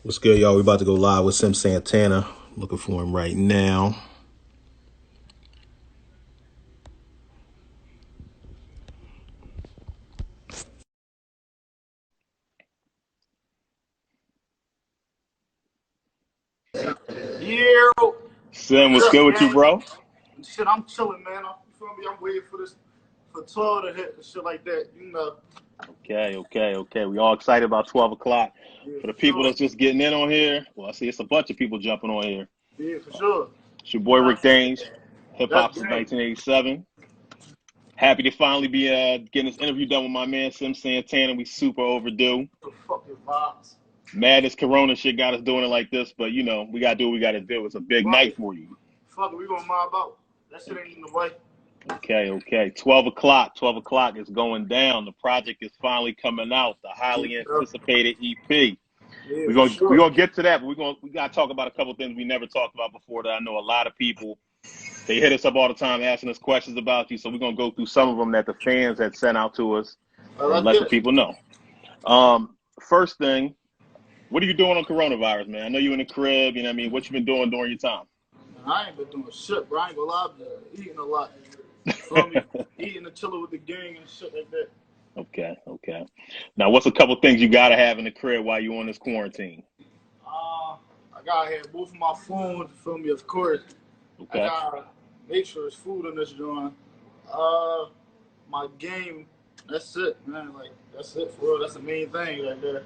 What's good, y'all? We about to go live with Sim Santana. Looking for him right now. Yeah, Sim, what's what's good up, with you, gang? bro? Shit, I'm chilling, man. You feel me? I'm waiting for this for 12 to hit and shit like that. You know. Okay. We all excited about 12 o'clock. Yeah, For the for people sure. that's just getting in on here, well, I see it's a bunch of people jumping on here. Yeah, for sure. It's your You boy know, Rick Danes, Hip that's Hop since gang. 1987. Happy to finally be getting this interview done with my man Sim Santana. We super overdue. The fucking vibes. Mad as Corona shit got us doing it like this, but you know, we gotta do what we gotta do. It's a big night Right. for you. Fuck it, we gonna mob out. That shit ain't in the way. Okay. 12 o'clock. 12 o'clock is going down. The project is finally coming out. The Yeah, highly bro. anticipated EP. Yeah, We're for gonna we're sure. gonna get to that, but we gotta talk about a couple things we never talked about before that I know a lot of people they hit us up all the time asking us questions about you. So we're gonna go through some of them that the fans had sent out to us and Let's let get the it. people know. First thing, what are you doing on coronavirus, man? I know you in the crib, you know what I mean? What you been doing during your time? Man, I ain't been doing shit, bro. I ain't gonna lie, I've been eating a lot. Feel me? Eating and chilling with the gang and shit like that. Okay. Now what's a couple things you gotta have in the crib while you on this quarantine? I gotta have both of my phones, feel me, of course. I Okay, gotta make sure there's food in this joint. Uh, my game. That's it, man. Like that's it for real. That's the main thing right there.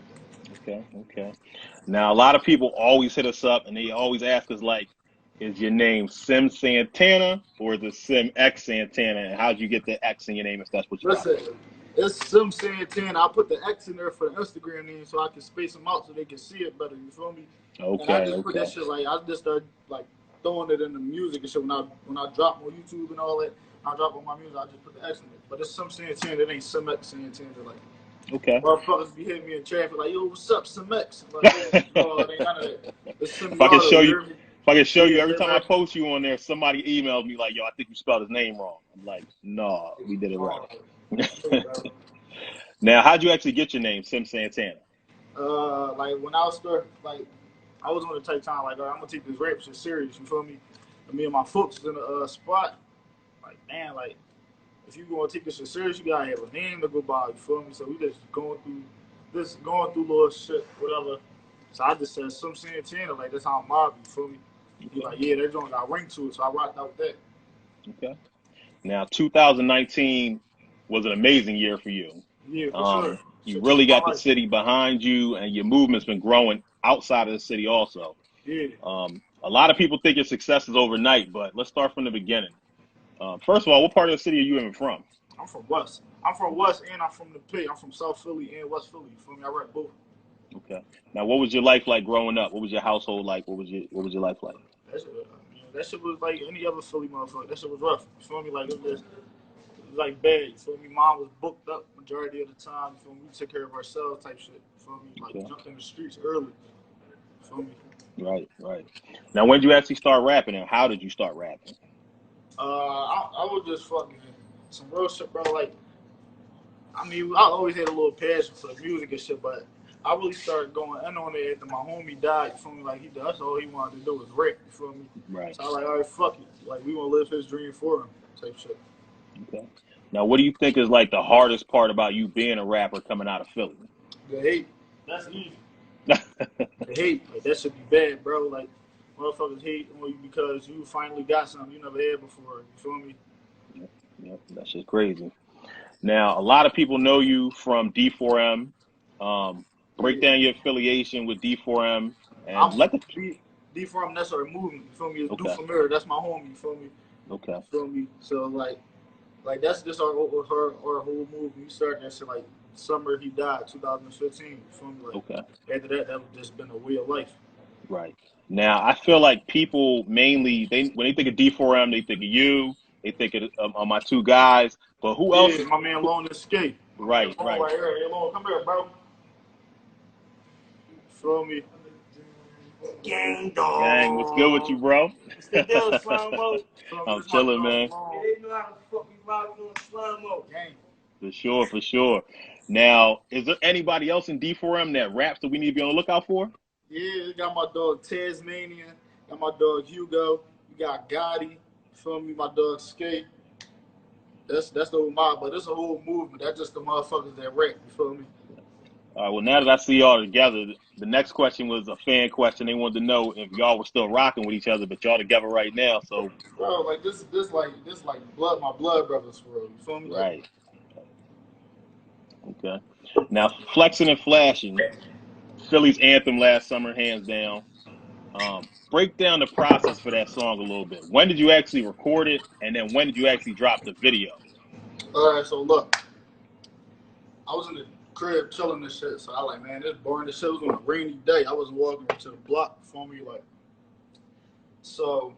okay. Now a lot of people always hit us up and they always ask us like, is your name Sim Santana or is it Sim X Santana? And how'd you get the X in your name if that's what you got? Listen, it's Sim Santana. I put the X in there for the Instagram name so I can space them out so they can see it better. You feel me? And I just put that Okay. shit like I just started like throwing it in the music and shit when I drop on YouTube and all that. I drop on my music. I just put the X in it. But it's Sim Santana. It ain't Sim X Santana. Like Okay. motherfuckers be hitting me in traffic like, yo, what's up, Sim X? I'm like, oh, it ain't none of that. It's Sim If I can Yard, show you you, hear me? if I can show you Yeah, every time I everybody. post you on there, somebody emails me like, "Yo, I think you spelled his name wrong." I'm like, "No, we did it right." Oh, yeah, bro. Now, how'd you actually get your name, Sim Santana? Like when I was start, like I was on the type time like, I'm gonna take this rap shit serious. You feel me? And me and my folks was in a spot. Like, man, like if you gonna take this shit serious, you gotta have a name to go by. You feel me? So we just going through little shit, whatever. So I just said some Santana, like that's how I'm mob. You feel me? He Okay. like, yeah, that joint got ring to it, so I rocked out with that. Okay. Now, 2019 was an amazing year for you. Yeah, for sure. You Shit really changed my got the life. city behind you, and your movement's been growing outside of the city also. Yeah. A lot of people think your success is overnight, but let's start from the beginning. First of all, what part of the city are you even from? I'm from West. I'm from West and I'm from the P. I'm from South Philly and West Philly. You feel me? I rap both. Okay. Now, what was your life like growing up? What was your household like? What was your life like? That shit was like any other Philly motherfucker. That shit was rough. You feel me? Like it was like bad. You feel me? Mom was booked up majority of the time. You feel me? We took care of ourselves type shit. You feel me? Like Okay. jumped in the streets early. You feel me? Right. Now, when did you actually start rapping, and how did you start rapping? I was just fucking some real shit, bro. Like I mean, I always had a little passion for the music and shit, but I really started going in on it after my homie died. You feel me? Like that's all he wanted to do was rap. You feel me? Right. So I was like, all right, fuck it. Like we gonna live his dream for him, type shit. Okay. Now, what do you think is like the hardest part about you being a rapper coming out of Philly? The hate, that's easy. The hate, like that should be bad, bro. Like motherfuckers hate on you because you finally got something you never had before. You feel me? Yep, that's just crazy. Now, a lot of people know you from D4M. Break Yeah. down your affiliation with D4M I'm and from let the D from that's our movement. You feel me? It's Do okay, for Mirror. That's my homie. You feel me? okay, You feel me? So like that's just our whole movement. We started that shit like summer he died, 2015. You feel me? Like okay, after that, that was just been a way of life. right. Now, I feel like people mainly they when they think of D4M, they think of you, they think of my two guys, but who else? Yeah, my man Who, Lone Escape. My man right, Lone right. right here. Hey Lone, come here, bro. Feel me? Gang Gang, what's good with you, dog. bro? It's the deal, slow mo. Feel me? I'm This is my chilling, dog, man. Lone. They know how to fuck me rock on slow mo. Gang. For sure. Now, is there anybody else in D4M that raps that we need to be on the lookout for? Yeah, you got my dog Tasmanian, got my dog Hugo, you got Gotti, you feel me, my dog Skate. That's the whole mob, but it's a whole movement. That's just the motherfuckers that rap, you feel me? All right. Well, now that I see y'all together, the next question was a fan question. They wanted to know if y'all were still rocking with each other, but y'all together right now. So, Bro, like this like blood, my blood brothers for real. You feel me? Like, right. Okay. Now, flexing and flashing, Philly's anthem last summer, hands down. Break down the process for that song a little bit. When did you actually record it, and then when did you actually drop the video? all right, so look, I was in the crib chilling this shit, so I like, man, this boring. This shit was on a rainy day. I was walking to the block, you feel me? Like, so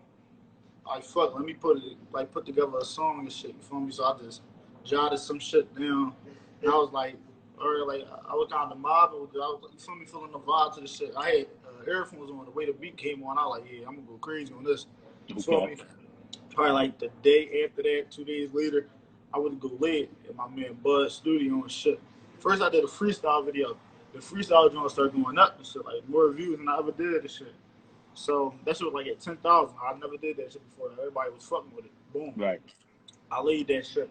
I fuck, let me put together a song and shit, you feel me? So I just jotted some shit down, and I was like, all right, like I was kind of mobbing with it. I was, you feel me, feeling the vibe to the shit. I had earphones on the way the beat came on. I was like, yeah, I'm gonna go crazy on this. You feel Okay. me? Probably like the day after that, 2 days later, I would go late in my man Bud's studio and shit. First, I did a freestyle video. The freestyle joint started going up and shit, like more views than I ever did and shit. So that shit was like at 10,000. I never did that shit before. Everybody was fucking with it. Boom. Right. I laid that shit.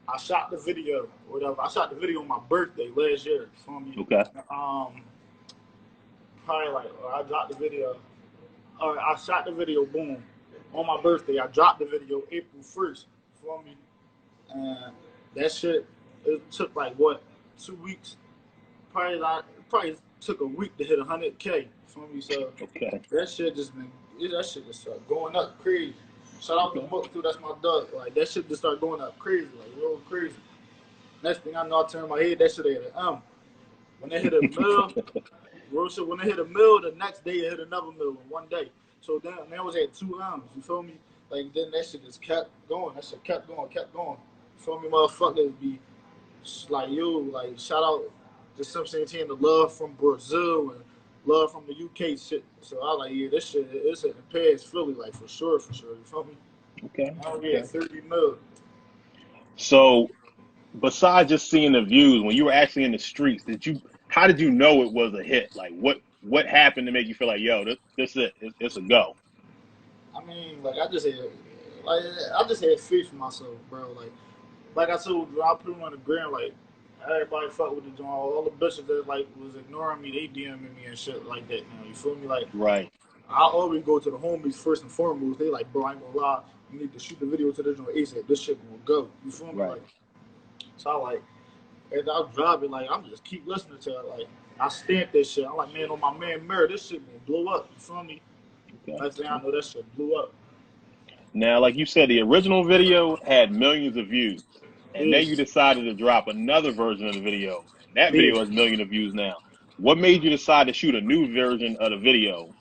I shot the video, whatever. I shot the video on my birthday last year. You feel me? Okay. Probably like I dropped the video. I shot the video. Boom. On my birthday, I dropped the video April 1st. You feel me? And that shit, it took like what, 2 weeks? Probably took a week to hit 100K. You feel me? So Okay. that shit just been, that shit just started going up crazy. Shout out to Mook too, that's my dog. Like that shit just started going up crazy, like real crazy. Next thing I know, I turned my head, that shit hit an M. When they hit a mill, real shit, when they hit a mill, the next day it hit another mill in one day. So then that was at 2 M's, you feel me? Like then that shit just kept going. That shit kept going. You feel me, motherfuckers be like you, like shout out to Santana, the love from Brazil and love from the UK shit. So I like, yeah, this shit it's in Paris, Philly, like for sure. You feel me? Okay. Oh yeah, 30 mil. So, besides just seeing the views, when you were actually in the streets, how did you know it was a hit? Like, what happened to make you feel like, yo, this it, it's a go? I mean, like I just had faith for myself, bro. Like I told you, I put him on the ground, like everybody fuck with the joint. All the bitches that like was ignoring me, they DMing me and shit like that. Now you feel me? Like Right. I always go to the homies first and foremost. They like, bro, I ain't gonna lie, you need to shoot the video to this joint ASAP. This shit gonna go. You feel me? Right. Like so, I like as I was driving, like I'm just keep listening to it. Like I stamped that shit. I'm like, man, on my man mirror, this shit gonna blow up. You feel me? Okay. Next thing I know, that shit blew up. Now, like you said, the original video had millions of views, and then you Yes. decided to drop another version of the video, and that Yeah. video has millions of views now. What made you decide to shoot a new version of the video?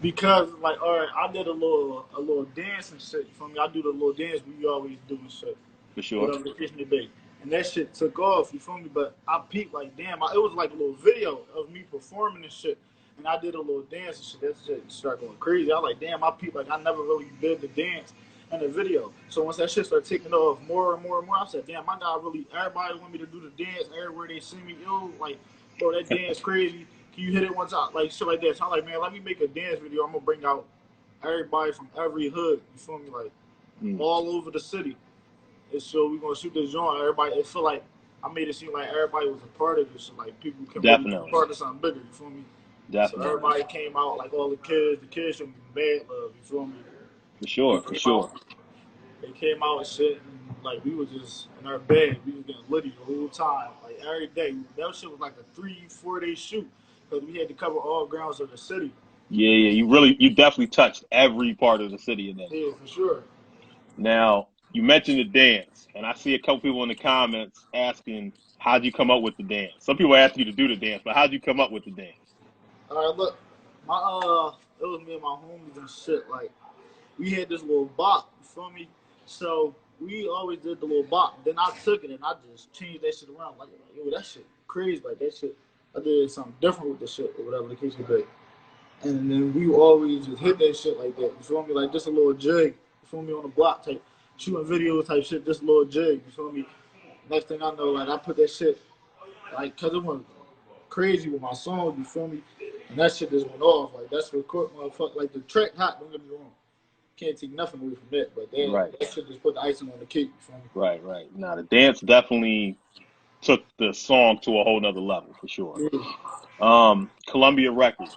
Because like, all right, I did a little dance and shit. You feel me? I do the little dance we always do and shit. For sure. Whatever the case may be. And that shit took off. You feel me? But I peeped like, damn, it was like a little video of me performing and shit. And I did a little dance and shit. That shit started going crazy. I was like, damn, I peeped like I never really did the dance in the video. So once that shit started taking off more and more and more, I said, damn, my guy really, everybody want me to do the dance everywhere they see me. Yo, like, bro, that dance crazy. Can you hit it one time? Like shit like that. So I'm like, man, let me make a dance video. I'm gonna bring out everybody from every hood. You feel me? Like all over the city. And so we're gonna shoot this joint. Everybody, it feel like I made it seem like everybody was a part of this. So like people can really be a part of something bigger. You feel me? Definitely. So everybody came out, like all the kids showed me bad love. You feel me? For sure. They came out and shit, and like we was just in our bed. We was getting litty the whole time, like every day. That shit was like a 3-4 day shoot because we had to cover all grounds of the city. Yeah. You definitely touched every part of the city in that. Yeah, for sure. Now, you mentioned the dance, and I see a couple people in the comments asking, how'd you come up with the dance? Some people ask you to do the dance, but how'd you come up with the dance? All right, look, it was me and my homies and shit. Like, we had this little bop, you feel me? So we always did the little bop. Then I took it and I just changed that shit around. Like, yo, that shit crazy. Like that shit, I did something different with the shit or whatever the case may be. And then we always just hit that shit like that. You feel me? Like just a little jig. You feel me? On the block type, shooting videos type shit. Just a little jig. You feel me? Next thing I know, like I put that shit, like, cause it went crazy with my song. You feel me? And that shit just went off. Like, that's what caught motherfucker. Like, the track hot, don't get me wrong. Can't take nothing away from that. But that shit just put the icing on the cake. You feel me? Right. Now, the dance definitely took the song to a whole nother level, for sure. Yeah. Columbia Records.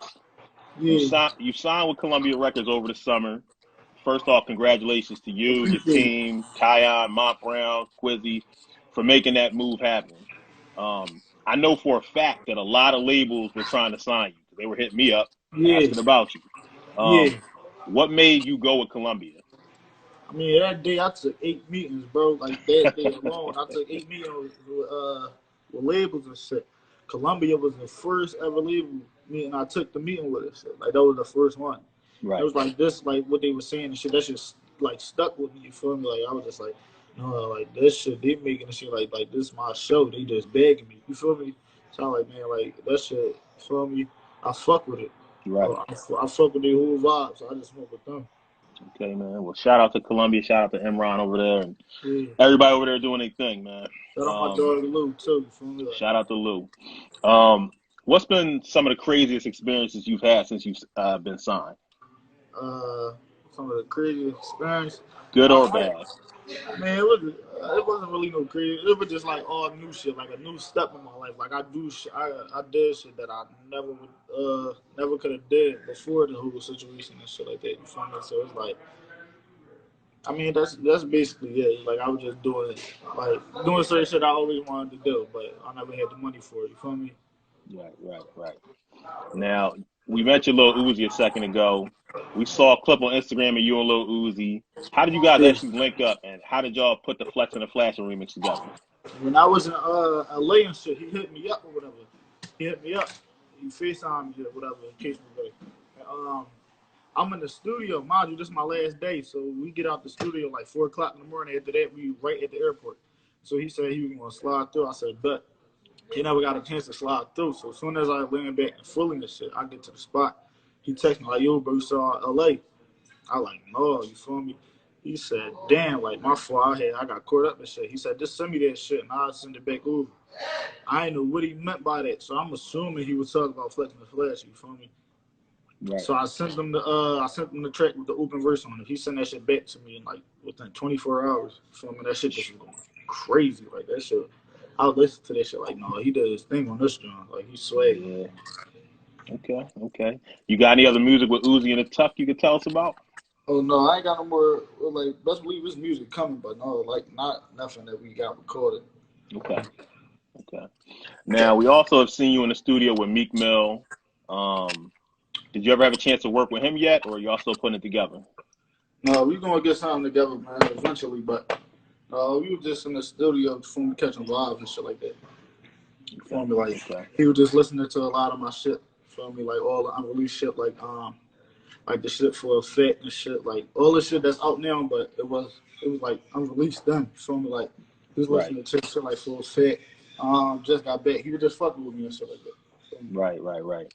Yeah. You signed with Columbia Records over the summer. First off, congratulations to you, your Appreciate it. team, Kion, Mont Brown, Quizzy, for making that move happen. I know for a fact that a lot of labels were trying to sign you. They were hitting me up, Yeah. asking about you. Yeah. What made you go with Columbia? I mean, that day I took 8 meetings, bro. Like, that day alone, I took 8 meetings with labels and shit. Columbia was the first ever label meeting I took the meeting with. Shit. Like, that was the first one. Right. It was like this, like what they were saying and shit. That shit like stuck with me. You feel me? Like, I was just like, no, like this shit they making the shit like this is my show. They just begging me. You feel me? So I'm like, man, like that shit. You feel me? I fuck with it. Right. I fuck with their whole vibe. So I just smoke with them. Okay, man. Well, shout out to Columbia. Shout out to Imran over there and Yeah. everybody over there doing their thing, man. Shout out my dog Lou too. You feel me? Like, Shout out to Lou. What's been some of the craziest experiences you've had since you've been signed? some of the craziest experience. Good or bad? Man, it wasn't really no crazy. It was just like all new shit, like a new step in my life. Like I did shit that I never could have did before the whole situation and shit like that. You feel me? So it's like, I mean, that's basically it. Like I was just doing certain shit I always wanted to do, but I never had the money for it. You feel me? Right. Now, we mentioned Lil Uzi a second ago. We saw a clip on Instagram of you and Lil Uzi. How did you guys actually link up, and how did y'all put the Flex and the Flashing remix together? When I was in LA and shit, he hit me up or whatever. He hit me up. He FaceTimed me or whatever, in case we go. I'm in the studio. Mind you, this is my last day. So we get out the studio like 4 o'clock in the morning. After that, we right at the airport. So he said he was going to slide through. I said, but he never got a chance to slide through. So as soon as I land back and fully and shit, I get to the spot. He texted me like, yo, bro, you saw LA. I like, no, you feel me? He said, damn, like my fault. I got caught up and shit. He said, just send me that shit and I'll send it back over. I didn't know what he meant by that. So I'm assuming he was talking about Flex and the Flash, you feel me? Right. So I sent him the track with the open verse on it. He sent that shit back to me in like within 24 hours. You feel me? That shit just was going crazy. Like that shit. I listened to that shit like, no, he did his thing on this joint. Like he swag. Yeah. Okay. You got any other music with Uzi and the Tuck you could tell us about? Oh no, I ain't got no more. Like, best believe this music coming, but no, like not nothing that we got recorded. Okay. Now we also have seen you in the studio with Meek Mill. Did you ever have a chance to work with him yet, or are y'all still putting it together? No, we gonna get something together, man, eventually. But we were just in the studio for me catching vibes and shit like that. You feel me? Like he was just listening to a lot of my shit. You feel me? Like all the unreleased shit, like the shit for Effect and shit, like all the shit that's out now, but it was like unreleased then. You feel me? Like he was listening to shit like for Effect. Just got back. He was just fucking with me and shit like that. Right.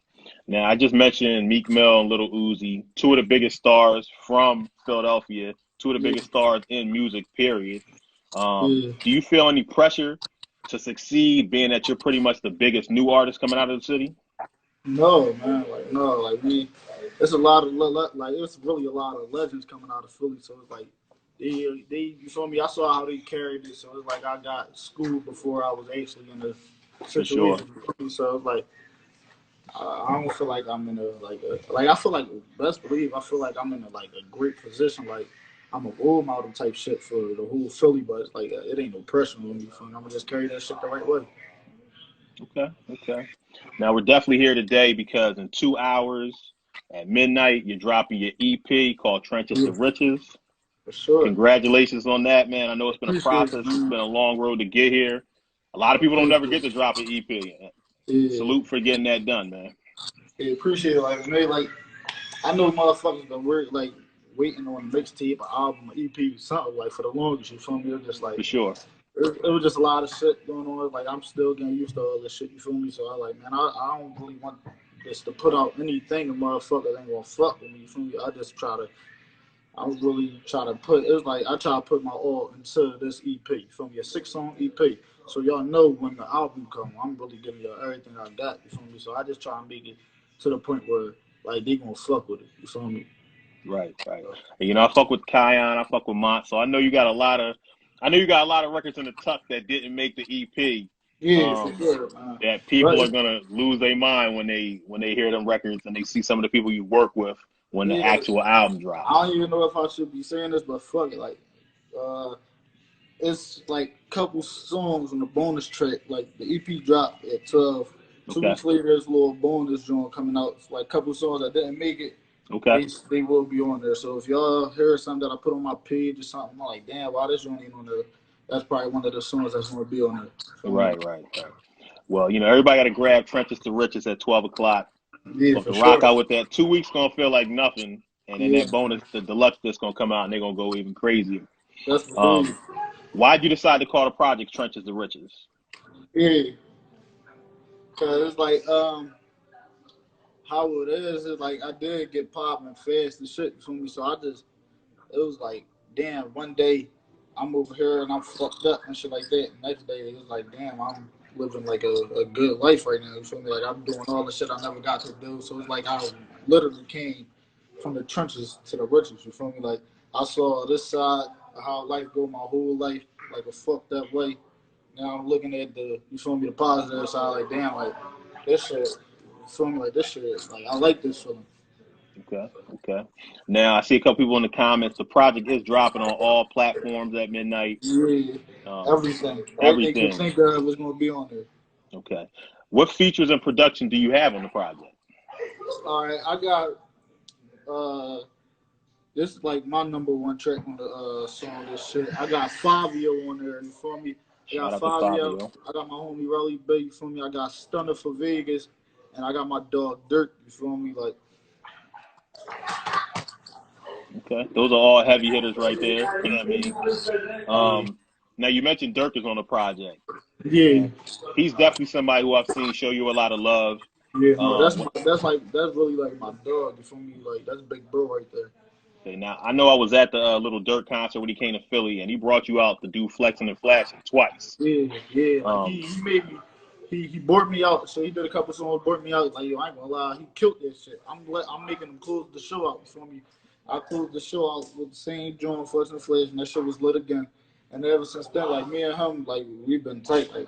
Now I just mentioned Meek Mill and Lil Uzi, two of the biggest stars from Philadelphia, two of the biggest stars in music, period. Do you feel any pressure to succeed, being that you're pretty much the biggest new artist coming out of the city? No, man. It's a lot of like it's really a lot of legends coming out of Philly. So it's like they you feel me? I saw how they carried it. So it's like I got schooled before I was actually in the situation. Sure. So it's like I don't feel like I'm in I feel like best believe I feel like I'm in a great position. Like I'm a role model type shit for the whole Philly, but it's like it ain't no pressure on me. I'm gonna just carry that shit the right way. Okay. Now we're definitely here today because in 2 hours at midnight you're dropping your EP called Trenches to Riches. For sure. Congratulations on that, man. I know it's been a process. It's been a long road to get here. A lot of people don't never get to drop an EP. Salute for getting that done, man. Yeah, appreciate it. Like I know motherfuckers been waiting on a mixtape, an album, an EP, something like for the longest. You feel me? It was just like for sure. It was just a lot of shit going on. Like I'm still getting used to all this shit. You feel me? So I don't really want this to put out anything. The motherfuckers ain't gonna fuck with me. You feel me? I really try to put. It was like I try to put my all into this EP. You feel me? A 6-song EP. So y'all know when the album come, I'm really giving y'all everything I got. You feel me? So I just try and make it to the point where like they gonna fuck with it. You feel me? Right. And, you know, I fuck with Kion, I fuck with Mont, so I know you got a lot of records in the tuck that didn't make the EP. Yeah, for sure. That people are Right. gonna lose their mind when they hear them records and they see some of the people you work with when the Yeah, actual album I drops. don't even know if I should be saying this, but fuck it. Like, it's like a couple songs on the bonus track. Like the EP dropped at 12. 2 weeks later, there's a little bonus joint coming out. It's like a couple songs that didn't make it. Okay. They will be on there. So if y'all hear something that I put on my page or something, I'm like, damn, why this joint ain't on there? That's probably one of the songs that's gonna be on there. So, Right. Well, you know, everybody got to grab Trenches to Riches at 12 o'clock. yeah, So for to rock sure. out with that, 2 weeks gonna feel like nothing, and then Yeah, that bonus, the deluxe disc gonna come out, and they're gonna go even crazier. that's crazy. Why'd you decide to call the project Trenches to Riches? Yeah, cause it's like how it is like I did get popping fast and shit. You feel me? So it was like, damn, one day I'm over here and I'm fucked up and shit like that. The next day it was like, damn, I'm living like a good life right now. You feel me? Like I'm doing all the shit I never got to do. So it's like I literally came from the trenches to the riches. You feel me? Like I saw this side of how life go my whole life, like a fucked up way. Now I'm looking at you feel me, the positive side, like damn, like this shit, you feel me, like this shit, like I like this feeling. Okay. Now I see a couple people in the comments. The project is dropping on all platforms at midnight. Yeah, everything you can Everything. think of is gonna be on there. Okay. What features and production do you have on the project? All right, I got this is like my number one track on the song. This shit, I got Fabio on there. You feel me? I Shout got out to Fabio. I got my homie Relly B. You feel me? I got Stunner for Vegas, and I got my dog Dirt. You feel me? Like. Okay. Those are all heavy hitters right there. You know what I mean? Now you mentioned Dirk is on the project. Yeah. He's definitely somebody who I've seen show you a lot of love. Yeah, that's really like my dog. You feel me? Like that's big bro right there. Okay, now I know I was at the little Dirk concert when he came to Philly, and he brought you out to do Flexing and Flashing twice. Yeah. Like he made me. He bought me out. So he did a couple songs, bought me out. Like yo, I ain't gonna lie, he killed that shit. I'm making him close the show out. You feel me? I closed the show out with the same joint, Flexing and Flash, and that shit was lit again. And ever since then, like me and him, like we've been tight. Like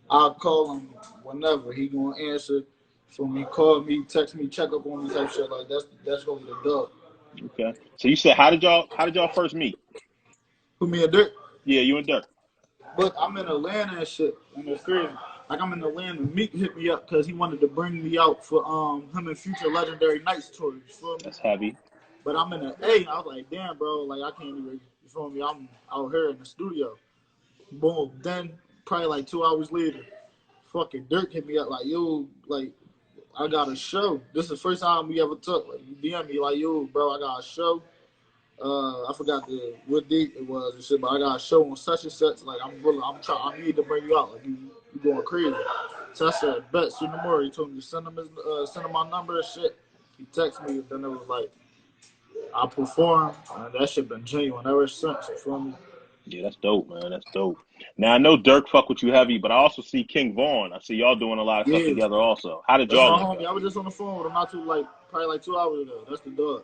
I'll call him whenever he gonna answer. So he call me, text me, check up on me, type shit. Like that's really the dog. Okay. So you said how did y'all first meet? Who me and Dick? Yeah, you and Dirk. But I'm in Atlanta and shit, and it's crazy. Like I'm in Atlanta, Meek hit me up because he wanted to bring me out for him and Future Legendary Nights tour. You feel me? That's heavy. But I'm in the A. I was like, damn, bro, like I can't even. You feel me? I'm out here in the studio. Boom. Then probably like 2 hours later, fucking Dirk hit me up like, yo, like I got a show. This is the first time we ever took. Like you DM me like, yo, bro, I got a show. I forgot what date it was and shit, but I got a show on such and such. Like I need to bring you out. Like you going crazy. So I said, bet. So no more. He told me to send him my number and shit. He texted me, and then it was like I performed, and that shit been genuine ever since. You feel me? Yeah, that's dope, man. That's dope. Now I know Dirk fuck with you heavy, but I also see King Vaughn. I see y'all doing a lot of stuff together also. How did That's y'all my link homie. up? I was just on the phone with him probably like 2 hours ago. That's the dog.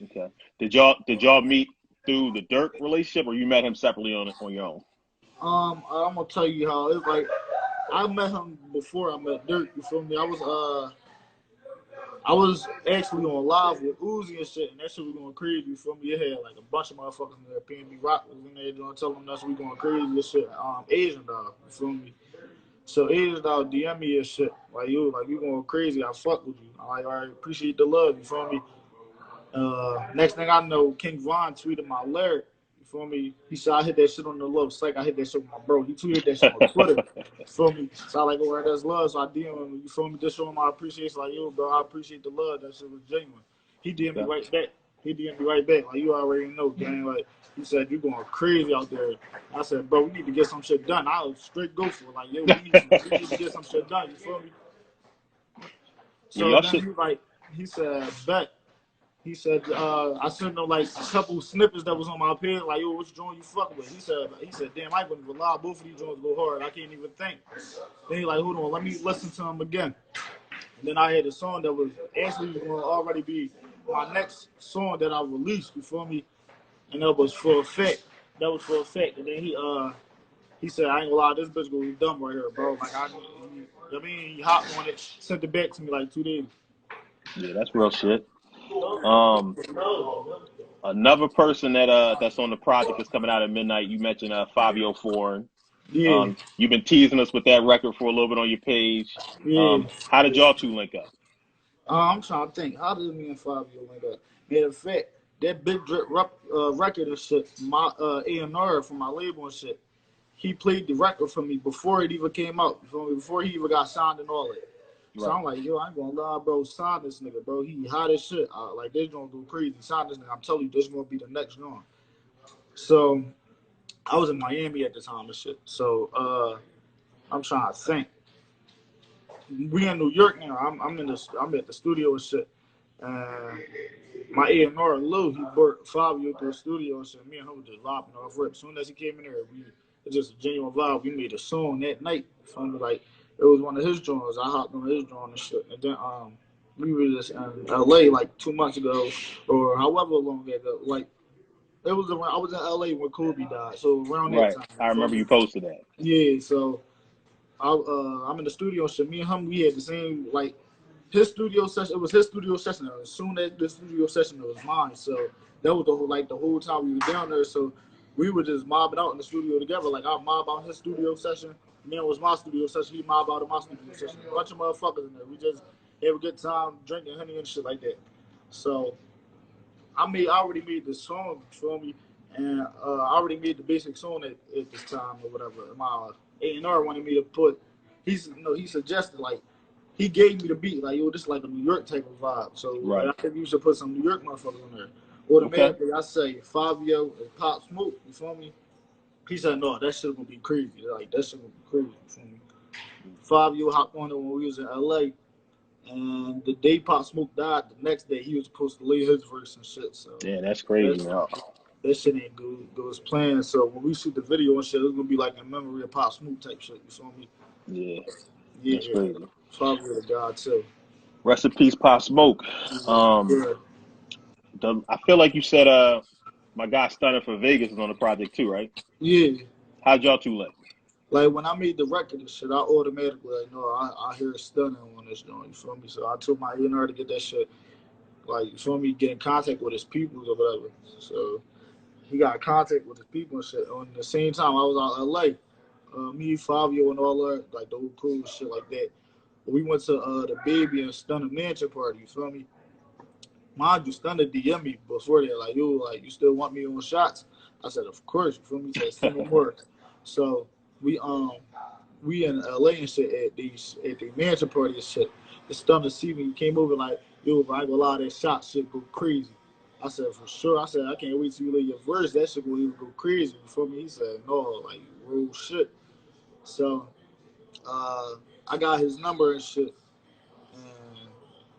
Okay. Did y'all meet through the Dirk relationship, or you met him separately on your own? I'm gonna tell you how it's like. I met him before I met Dirk. You feel me? I was actually on live with Uzi and shit, and that shit was going crazy. You feel me? It had like a bunch of motherfuckers in there. PNB Rock was in there doing, telling them that's we going crazy and shit. Asian dog, you feel me? So Asian dog DM me and shit like you going crazy. I fuck with you. I like, all right, appreciate the love. You feel me? Next thing I know, King Von tweeted my lyric. You feel me? He said I hit that shit on the love. It's like I hit that shit with my bro. He tweeted that shit on Twitter. You feel me? So I like, all right, that's love. So I DM him. You feel me? Just showing my appreciation. Like, yo, bro, I appreciate the love. That shit was genuine. He DM me right back. Like, you already know, gang. Like, he said, you going crazy out there. I said, bro, we need to get some shit done. I was straight go for it. Like, yo, we need to get some shit done. You feel me? So Yeah, then he said, bet. He said, I sent him like a couple snippets that was on my page, like, yo, which joint you fuck with? He said, damn, I couldn't even lie. Both of these joints go hard. I can't even think. Then he like, hold on, let me listen to him again. And then I had a song that was actually going to already be my next song that I released. You feel me? And that was for a fact. That was for a fact. And then he said, I ain't gonna lie, this bitch gonna be dumb right here, bro. Like he hopped on it, sent it back to me like 2 days. Yeah, that's real shit. Another person that's on the project is coming out at midnight. You mentioned Fabio Foreign. Yeah, You've been teasing us with that record for a little bit on your page. yeah. How did y'all two link up? I'm trying to think. How did me and Fabio link up? Matter of fact, that Big Drip record and shit, my A&R from my label and shit, he played the record for me before it even came out. You feel me? Before he even got signed and all that. So Right. I'm like, yo, I ain't gonna lie, bro. Sign this nigga, bro. He hot as shit. Like, this gonna go crazy. Sign this nigga. I'm telling you, this gonna be the next one. So I was in Miami at the time and shit. So I'm trying to think. We in New York now. I'm at the studio and shit. My A&R Lou, he brought Fabio to the studio and shit. Me and him was just lopping off rip. As soon as he came in there, it's just a genuine vibe. We made a song that night. From like it was one of his joints. I hopped on his joint and shit. And then we were just in LA like 2 months ago or however long ago. Like it was around. I was in LA when Kobe died, so around that Right. time. I remember you posted that. Yeah, so I'm in the studio. So me and him, we had the same like his studio session. It was his studio session. As soon as the studio session, it was mine. So that was the whole time we were down there. So we were just mobbing out in the studio together. Like I mob out his studio session. Then it was my studio session. He mob out of my studio session. A bunch of motherfuckers in there. We just have a good time drinking honey and shit like that. So I already made the song for me, and I already made the basic song at this time or whatever. My A&R wanted me to put. He suggested like he gave me the beat like yo, this is like a New York type of vibe. So Right. like, I think you should put some New York motherfuckers on there. Okay. Automatically, I say Fabio and Pop Smoke. You feel me? He said no, that shit gonna be crazy. Like that shit gonna be crazy. You feel me? Fabio hopped on it when we was in LA. And the day Pop Smoke died, the next day he was supposed to lay his verse and shit. So Yeah, that's crazy, man. that shit ain't go as planned. So when we shoot the video and shit, it's gonna be like in memory of Pop Smoke type shit. You feel me? Yeah, that's Yeah. crazy. Fabio the God too. Rest in peace, Pop Smoke. Yeah. I feel like you said my guy Stunner for Vegas is on the project too, right? Yeah. How'd y'all two link? Like when I made the record and shit, I automatically like no, I hear Stunner on this joint. You feel me? So I took my A&R to get that shit. Like you feel me? Get in contact with his people or whatever. So he got in contact with his people and shit. On the same time, I was out in LA. Me, Fabio, and all that, like the whole crew and shit like that. We went to the Baby and Stunner Mansion party. You feel me? Mind you, Stunner DM me before that, like you still want me on shots? I said, of course. You feel me? He said, send me more. So we in LA and shit at the mansion party and shit. The Stunner see me, came over like, yo, if I ain't gonna lie, that shot shit go crazy. I said, for sure. I said, I can't wait till you lay your verse. That shit gonna even go crazy. You feel me? He said, no, like real shit. So I got his number and shit. And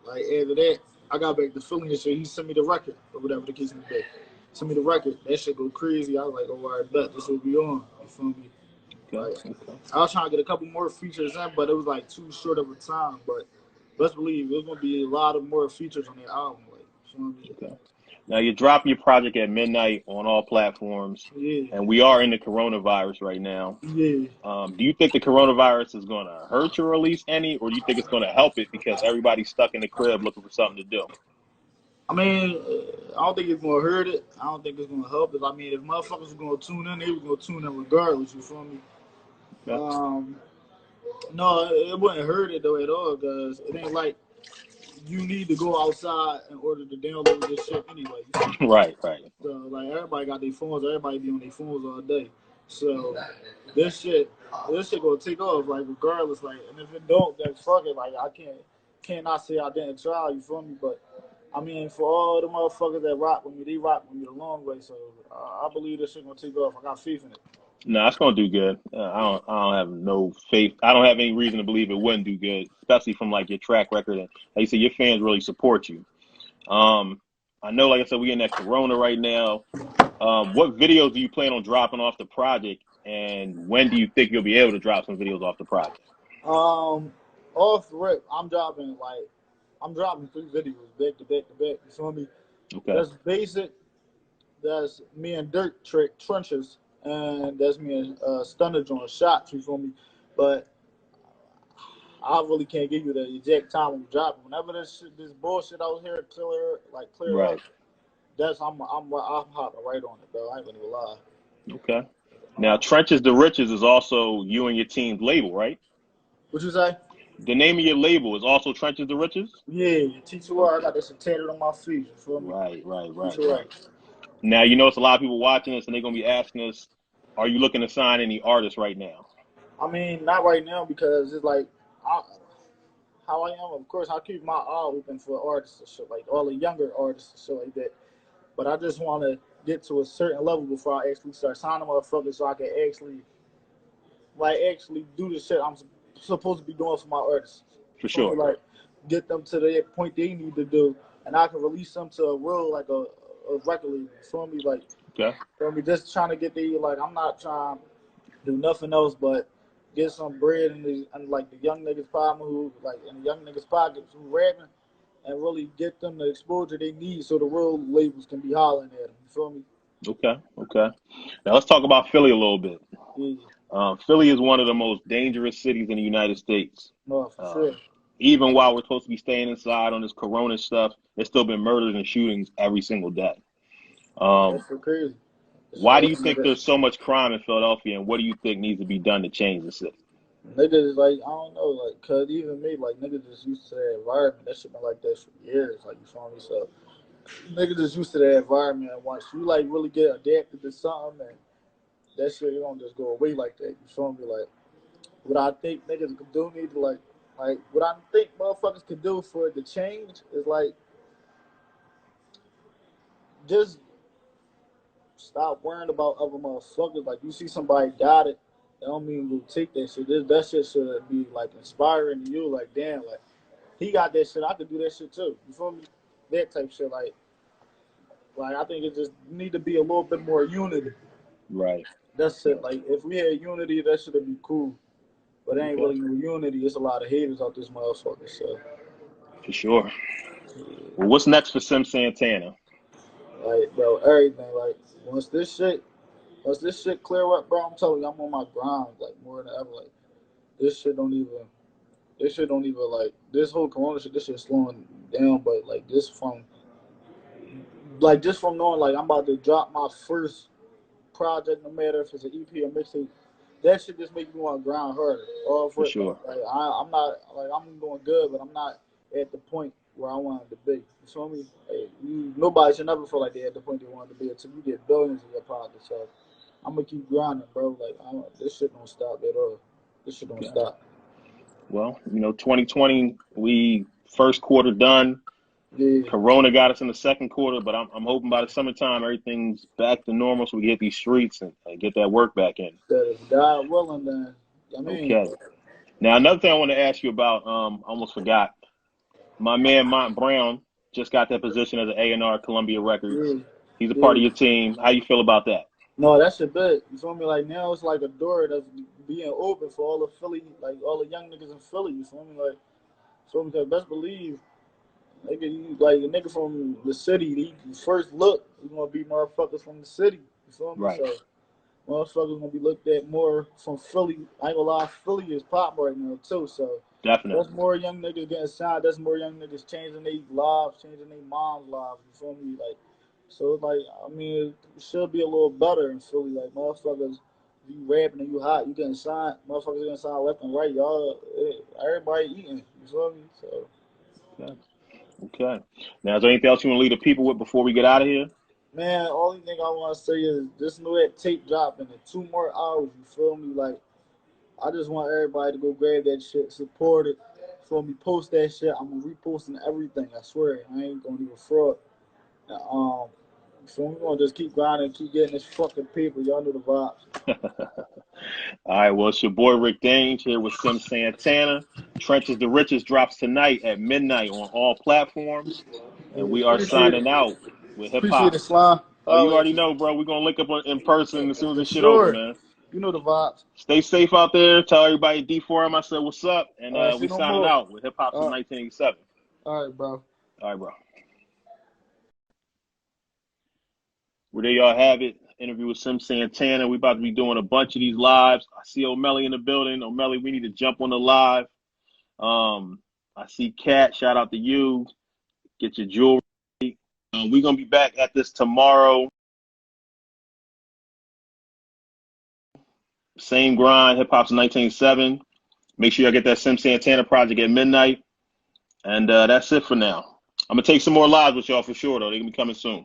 like after that, I got back to Philly and shit. He sent me the record or whatever the case may be. Sent me the record. That shit go crazy. I was like, oh, I bet this will be on. You feel me? Okay. Like, I was trying to get a couple more features in, but it was like too short of a time. But let's believe there's gonna be a lot of more features on that album. Like, you feel me? Okay. Now you're dropping your project at midnight on all platforms, Yeah, and we are in the coronavirus right now. yeah. Do you think the coronavirus is going to hurt your release any, or do you think it's going to help it because everybody's stuck in the crib looking for something to do? I mean, I don't think it's gonna hurt it. I don't think it's gonna help it. I mean, if motherfuckers were gonna tune in, they was gonna tune in regardless. You feel me? Okay. No, it wouldn't hurt it though at all, cause it ain't like you need to go outside in order to download this shit anyway. Right, right. So like everybody got their phones, everybody be on their phones all day. So this shit gonna take off like regardless. Like, and if it don't, then fuck it. Like I cannot say I didn't try. You feel me? But I mean, for all the motherfuckers that rock with me, they rock with me the long way. So I believe this shit gonna take off. I got faith in it. No, it's going to do good. I don't have no faith. I don't have any reason to believe it wouldn't do good, especially from like your track record and like you said, your fans really support you. I know, like I said, we in that Corona right now. What videos do you plan on dropping off the project, and when do you think you'll be able to drop some videos off the project? Um, off the rip, I'm dropping 3 videos back to back to back. You feel me? Okay. That's basic. That's me and Dirt Trick Trenches, and that's me and Stunnage on shots. You feel me? But I really can't give you the exact time I'm dropping. Whenever this bullshit out here clear Right. up, I'm hopping right on it, bro. I ain't gonna even lie. Okay. Now, Trenches the Riches is also you and your team's label, right? What you say? The name of your label is also Trenches the Riches? Yeah, T2R. Okay. I got this tatted on my feet. You feel me? Right. Now, you know, it's a lot of people watching us, and they're going to be asking us, are you looking to sign any artists right now? I mean, not right now because it's like how I am. Of course, I keep my eye open for artists and shit, like all the younger artists and shit like that. But I just want to get to a certain level before I actually start signing motherfuckers, so I can actually do the shit I'm supposed to be doing for my artists. For For me, sure. like get them to the point they need to do, and I can release them to a real a record label. For me, like Okay. for me, just trying to get the like I'm not trying to do nothing else but get some bread and like the young niggas in the young niggas pockets who rapping and really get them the exposure they need so the real labels can be hollering at them. You feel me? Okay. Now, let's talk about Philly a little bit. Yeah. Philly is one of the most dangerous cities in the United States. No, for Um, sure. Even while we're supposed to be staying inside on this corona stuff, there's still been murders and shootings every single day. That's so crazy. Why do you think there's so much crime in Philadelphia, and what do you think needs to be done to change the city? Niggas like I don't know, like cause even me, like niggas just used to that environment. That shit been like that for years, like you feel me? So niggas just used to that environment and once you like really get adapted to something and that shit you don't just go away like that. You feel me? Like what I think niggas could do need to like what I think motherfuckers could do for it to change is like just stop worrying about other motherfuckers. Like you see somebody got it, that don't mean you take that shit. That shit should be like inspiring to you. Like damn, like he got that shit. I could do that shit too. You feel me? That type shit. Like I think it just need to be a little bit more unity. Right. That's it. Like if we had unity, that should be cool. But it ain't Okay. really no unity. It's a lot of haters out this motherfucker. So For sure. Well, what's next for Sim Santana? like, bro, everything. Like once this shit clear up, bro, I'm telling you, I'm on my grind like more than ever. Like this shit don't even. This shit don't even like this whole corona shit. This shit slowing down, but like just from knowing like I'm about to drop my first project, no matter if it's an EP or mixtape, that shit just make me want to grind harder. All For for it. sure. Like I'm not like I'm doing good, but I'm not at the point where I wanted to be. You feel me? Like, nobody should never feel like they're at the point they wanted to be until you get billions in your pocket. So I'm gonna keep grinding, bro. Like this shit don't stop at all. This shit don't stop. Well, you know, 2020, we first quarter done. Yeah. Corona got us in the second quarter, but I'm hoping by the summertime everything's back to normal so we can hit these streets and get that work back in. That if God willing, then I mean, Okay. Now, another thing I want to ask you about, I almost forgot. My man Mont Brown just got that position as an A&R Columbia Records. yeah, He's a part yeah. of your team. How you feel about that? No, that shit big. You feel me? Like now it's like a door that's being open for all the Philly, like all the young niggas in Philly. You feel me? Like, so because best believe, like a nigga from the city, he first look, he gonna be motherfuckers from the city. You feel me? Right. So motherfuckers gonna be looked at more from Philly. I ain't gonna lie, Philly is pop right now too. So that's Definitely. more young niggas getting signed. That's more young niggas changing their lives, changing their mom's lives. You feel me? Like, so it's like, I mean, it should be a little better in Philly. Like, motherfuckers, you rapping and you hot, you getting signed. Motherfuckers getting signed left and right. Y'all, everybody eating. You feel me? So. Okay. Now, is there anything else you want to leave the people with before we get out of here? Man, only thing I want to say is just know that tape dropping in 2 more hours. You feel me? Like, I just want everybody to go grab that shit, support it. For me, post that shit. I'm reposting everything. I swear, I ain't gonna even fraud. So we're gonna just keep grinding, keep getting this fucking paper. Y'all know the vibes. All right, well, it's your boy Rick Dange here with Sim Santana. Trenches the Richest drops tonight at midnight on all platforms. And we are Appreciate signing it. out with hip Appreciate hop. it, Slime. Oh, you Always. already know, bro. We're going to link up in person as soon as For this shit over, sure. man. You know the vibes. Stay safe out there. Tell everybody D4M I said what's up, and we No signing more. out with Hip Hop since 1987. All right, bro. All right, bro. Well, there y'all have it. Interview with Sim Santana. We about to be doing a bunch of these lives. I see O'Malley in the building. O'Malley, we need to jump on the live. I see Kat. Shout out to you. Get your jewelry. We're gonna be back at this tomorrow. Same grind. Hip Hop's 1987. Make sure y'all get that Sim Santana project at midnight. And that's it for now. I'm gonna take some more lives with y'all for sure, though. They're gonna be coming soon.